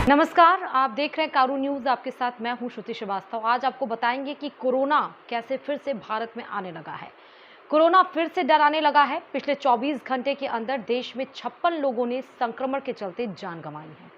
नमस्कार, आप देख रहे हैं कारू न्यूज़। आपके साथ मैं हूं श्रुति श्रीवास्तव। आज आपको बताएंगे कि कोरोना कैसे फिर से भारत में आने लगा है। कोरोना फिर से डराने लगा है। पिछले 24 घंटे के अंदर देश में 56 लोगों ने संक्रमण के चलते जान गंवाई है।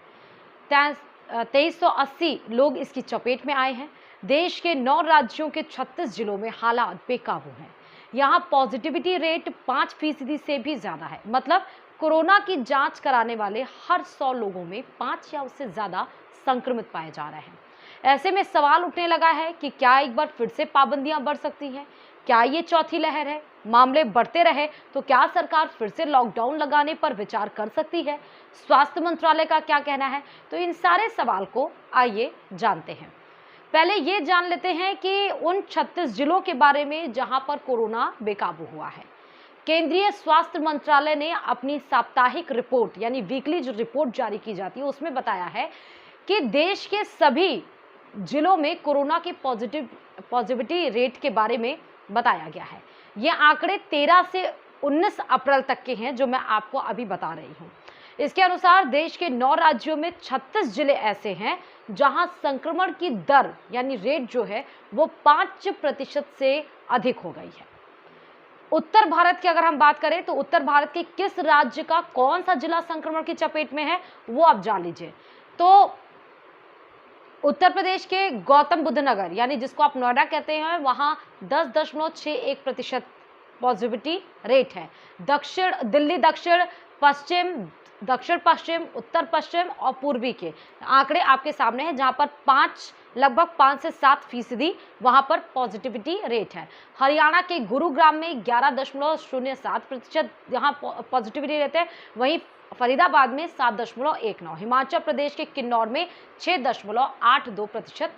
2380 लोग इसकी चपेट में आए हैं। देश के 9 राज्यों के 36 जिलों में हालात बेकाबू हैं। यहाँ पॉजिटिविटी रेट 5% से भी ज्यादा है। मतलब कोरोना की जांच कराने वाले हर 100 लोगों में 5 या उससे ज्यादा संक्रमित पाए जा रहे हैं। ऐसे में सवाल उठने लगा है कि क्या एक बार फिर से पाबंदियां बढ़ सकती हैं? क्या ये चौथी लहर है? मामले बढ़ते रहे तो क्या सरकार फिर से लॉकडाउन लगाने पर विचार कर सकती है? स्वास्थ्य मंत्रालय का क्या कहना है? तो इन सारे सवाल को आइए जानते हैं। पहले ये जान लेते हैं कि उन 36 जिलों के बारे में जहां पर कोरोना बेकाबू हुआ है। केंद्रीय स्वास्थ्य मंत्रालय ने अपनी साप्ताहिक रिपोर्ट यानी वीकली जो रिपोर्ट जारी की जाती है उसमें बताया है कि देश के सभी जिलों में कोरोना के पॉजिटिविटी रेट के बारे में बताया गया है। ये आंकड़े 13 से 19 अप्रैल तक के हैं जो मैं आपको अभी बता रही हूँ। इसके अनुसार देश के 9 राज्यों में 36 जिले ऐसे हैं जहां संक्रमण की दर यानी रेट जो है वो 5% से अधिक हो गई है। उत्तर भारत की अगर हम बात करें तो उत्तर भारत के किस राज्य का कौन सा जिला संक्रमण की चपेट में है वो आप जान लीजिए। तो उत्तर प्रदेश के गौतम बुद्ध नगर यानी जिसको आप नोएडा कहते हैं वहां 10.61% पॉजिटिविटी रेट है। दिल्ली दक्षिण पश्चिम उत्तर पश्चिम और पूर्वी के आंकड़े आपके सामने हैं जहां पर लगभग 5 से 7% वहां पर पॉजिटिविटी रेट है। हरियाणा के गुरुग्राम में 11.07% यहाँ पॉजिटिविटी रेट है। वहीं फरीदाबाद में 7.19, हिमाचल प्रदेश के किन्नौर में 6.82%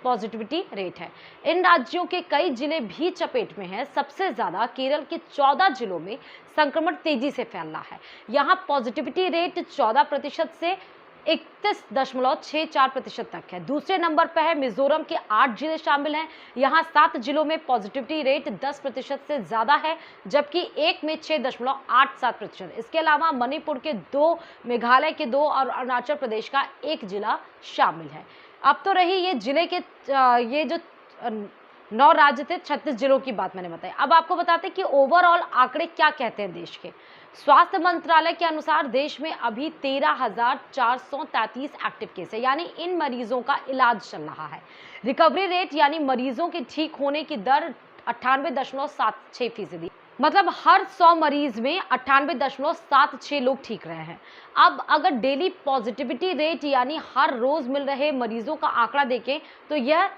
पॉजिटिविटी रेट है। इन राज्यों के कई जिले भी चपेट में हैं। सबसे ज्यादा केरल के 14 जिलों में संक्रमण तेजी से फैल रहा है। यहाँ पॉजिटिविटी रेट 14% से 31.64% तक है। दूसरे नंबर पर है मिजोरम के 8 जिले शामिल हैं। यहाँ 7 जिलों में पॉजिटिविटी रेट 10% से ज्यादा है जबकि एक में 6.87%। इसके अलावा मणिपुर के 2, मेघालय के 2 और अरुणाचल प्रदेश का 1 जिला शामिल है। अब तो रही ये जिले के ये जो 9 राज्य थे, 36 जिलों की बात मैंने बताई। अब आपको बताते हैं कि ओवरऑल आंकड़े क्या कहते हैं देश के। स्वास्थ्य मंत्रालय के अनुसार देश में अभी 13,433 एक्टिव केस है यानी इन मरीजों का इलाज चल रहा है। रिकवरी रेट यानी मरीजों के ठीक होने की दर 98.76%। मतलब हर 100 मरीज में 98.76 लोग ठीक रहे हैं। अब अगर डेली पॉजिटिविटी रेट यानी हर रोज मिल रहे मरीजों का आंकड़ा देखें तो यह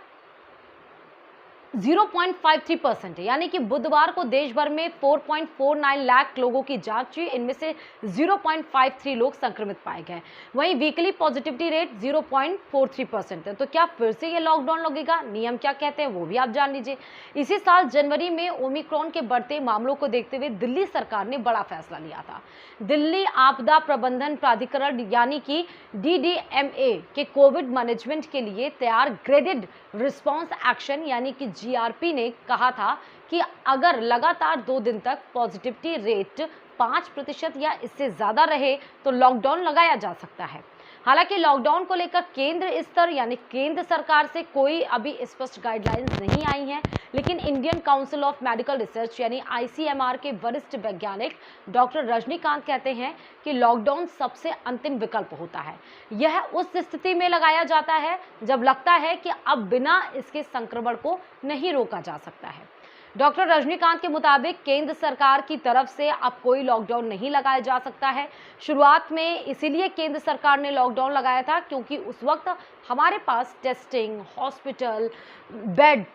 0.53% है यानी कि बुधवार को देश भर में 4.49 लाख लोगों की जांच हुई। इनमें से 0.53 लोग संक्रमित पाए गए। वहीं वीकली पॉजिटिविटी रेट 0.43% है। तो क्या फिर से ये लॉकडाउन लगेगा? नियम क्या कहते हैं वो भी आप जान लीजिए। इसी साल जनवरी में ओमिक्रॉन के बढ़ते मामलों को देखते हुए दिल्ली सरकार ने बड़ा फैसला लिया था। दिल्ली आपदा प्रबंधन प्राधिकरण यानी कि DDMA के कोविड मैनेजमेंट के लिए तैयार ग्रेडेड रिस्पांस एक्शन यानी कि GRP ने कहा था कि अगर लगातार 2 दिन तक पॉजिटिविटी रेट 5% या इससे ज्यादा रहे तो लॉकडाउन लगाया जा सकता है। हालांकि लॉकडाउन को लेकर केंद्र स्तर यानी केंद्र सरकार से कोई अभी स्पष्ट गाइडलाइंस नहीं आई हैं, लेकिन Indian council of medical research यानी ICMR के वरिष्ठ वैज्ञानिक डॉक्टर रजनीकांत कहते हैं कि लॉकडाउन सबसे अंतिम विकल्प होता है। यह उस स्थिति में लगाया जाता है जब लगता है कि अब बिना इसके संक्रमण को नहीं रोका जा सकता है। डॉक्टर रजनीकांत के मुताबिक केंद्र सरकार की तरफ से अब कोई लॉकडाउन नहीं लगाया जा सकता है। शुरुआत में इसीलिए केंद्र सरकार ने लॉकडाउन लगाया था क्योंकि उस वक्त हमारे पास टेस्टिंग, हॉस्पिटल, बेड,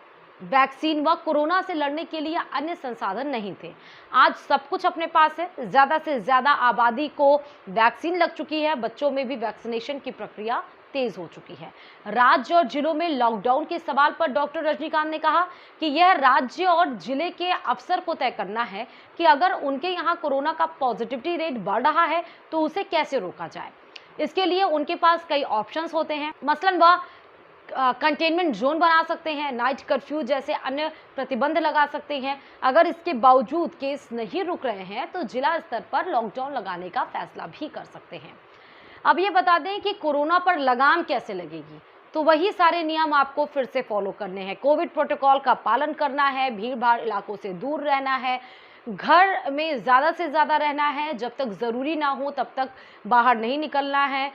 वैक्सीन व कोरोना से लड़ने के लिए अन्य संसाधन नहीं थे। आज सब कुछ अपने पास है। ज्यादा से ज्यादा आबादी को वैक्सीन लग चुकी है। बच्चों में भी वैक्सीनेशन की प्रक्रिया तेज हो चुकी है। राज्य और जिलों में लॉकडाउन के सवाल पर डॉक्टर रजनीकांत ने कहा कि यह राज्य और जिले के अफसर को तय करना है कि अगर उनके यहाँ कोरोना का पॉजिटिविटी रेट बढ़ रहा है तो उसे कैसे रोका जाए। इसके लिए उनके पास कई ऑप्शंस होते हैं। मसलन वह कंटेनमेंट जोन बना सकते हैं, नाइट कर्फ्यू जैसे अन्य प्रतिबंध लगा सकते हैं। अगर इसके बावजूद केस नहीं रुक रहे हैं तो जिला स्तर पर लॉकडाउन लगाने का फैसला भी कर सकते हैं। अब ये बता दें कि कोरोना पर लगाम कैसे लगेगी। तो वही सारे नियम आपको फिर से फॉलो करने हैं। कोविड प्रोटोकॉल का पालन करना है, भीड़-भाड़ इलाकों से दूर रहना है, घर में ज़्यादा से ज़्यादा रहना है, जब तक ज़रूरी ना हो तब तक बाहर नहीं निकलना है,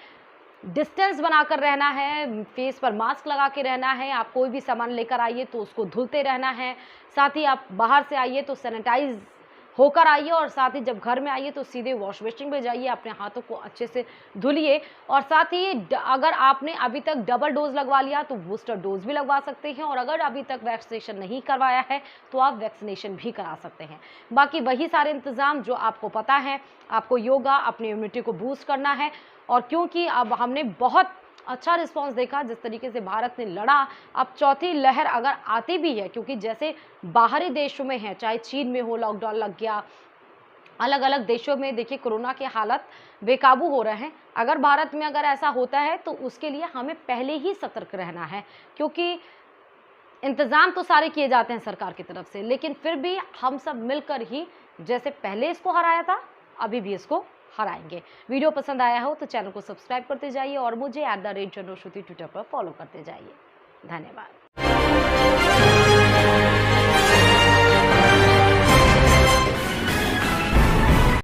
डिस्टेंस बनाकर रहना है, फेस पर मास्क लगा के रहना है। आप कोई भी सामान लेकर आइए तो उसको धुलते रहना है। साथ ही आप बाहर से आइए तो सैनिटाइज होकर आइए, और साथ ही जब घर में आइए तो सीधे वॉश बेसिन में जाइए, अपने हाथों को अच्छे से धुलिए। और साथ ही अगर आपने अभी तक डबल डोज लगवा लिया तो बूस्टर डोज भी लगवा सकते हैं, और अगर अभी तक वैक्सीनेशन नहीं करवाया है तो आप वैक्सीनेशन भी करा सकते हैं। बाकी वही सारे इंतजाम जो आपको पता है। आपको योगा, अपनी इम्यूनिटी को बूस्ट करना है, और क्योंकि अब हमने बहुत अच्छा रिस्पांस देखा जिस तरीके से भारत ने लड़ा, अब चौथी लहर अगर आती भी है, क्योंकि जैसे बाहरी देशों में है, चाहे चीन में हो लॉकडाउन लग गया, अलग अलग देशों में देखिए कोरोना के हालत बेकाबू हो रहे हैं। अगर भारत में अगर ऐसा होता है तो उसके लिए हमें पहले ही सतर्क रहना है, क्योंकि इंतजाम तो सारे किए जाते हैं सरकार की तरफ से, लेकिन फिर भी हम सब मिलकर ही जैसे पहले इसको हराया था, अभी भी इसको हराएंगे। वीडियो पसंद आया हो तो चैनल को सब्सक्राइब करते जाइए, और मुझे @जनोश्रुति ट्विटर पर फॉलो करते जाइए। धन्यवाद।